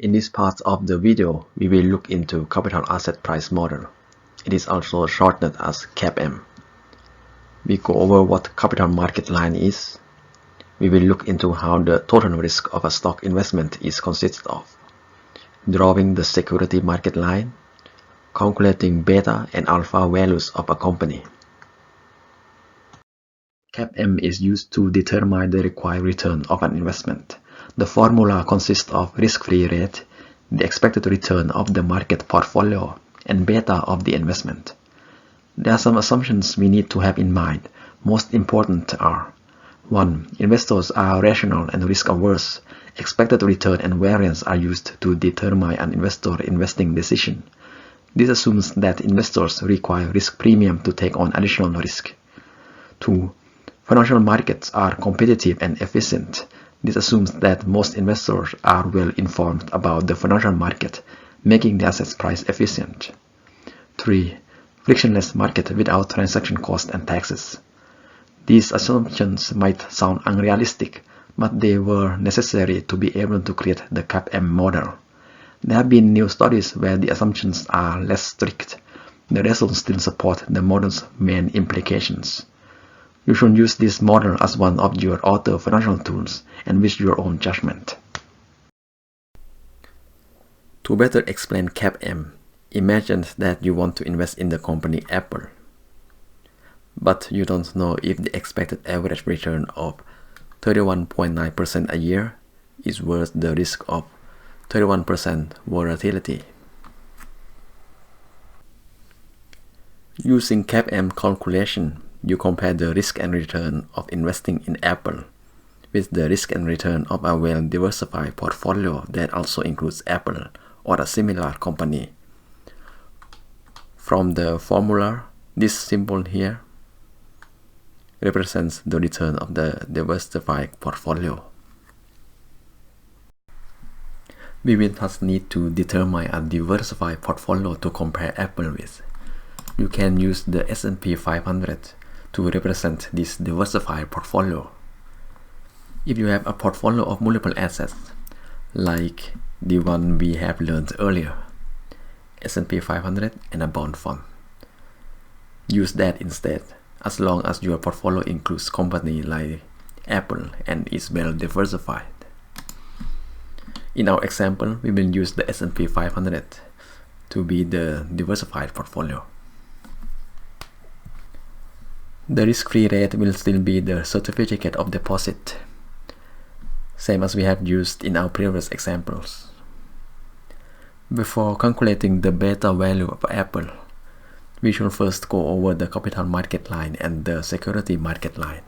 In this part of the video, we will look into capital asset price model. It is also shortened as CAPM. We go over what capital market line is. We will look into how the total risk of a stock investment is consisted of, drawing the security market line, calculating beta and alpha values of a company. CAPM is used to determine the required return of an investment. The formula consists of risk-free rate, the expected return of the market portfolio, and beta of the investment. There are some assumptions we need to have in mind. Most important are: 1. Investors are rational and risk-averse. Expected return and variance are used to determine an investor investing decision. This assumes that investors require risk premium to take on additional risk. 2. Financial markets are competitive and efficient. This assumes that most investors are well informed about the financial market, making the asset price efficient. 3. Frictionless market without transaction costs and taxes. These assumptions might sound unrealistic, but they were necessary to be able to create the CAPM model. There have been new studies where the assumptions are less strict. The results still support the model's main implications. You should use this model as one of your auto financial tools and with your own judgment. To better explain CAPM, imagine that you want to invest in the company Apple, but you don't know if the expected average return of 31.9% a year is worth the risk of 31% volatility. Using CAPM calculation, you compare the risk and return of investing in Apple with the risk and return of a well-diversified portfolio that also includes Apple or a similar company. From the formula, this symbol here represents the return of the diversified portfolio. We will thus need to determine a diversified portfolio to compare Apple with. You can use the S&P 500 to represent this diversified portfolio. If you have a portfolio of multiple assets, like the one we have learned earlier, S&P 500 and a bond fund, use that instead, as long as your portfolio includes companies like Apple and is well diversified. In our example, we will use the S&P 500 to be the diversified portfolio. The risk-free rate will still be the certificate of deposit, same as we have used in our previous examples. Before calculating the beta value of Apple, we should first go over the capital market line and the security market line.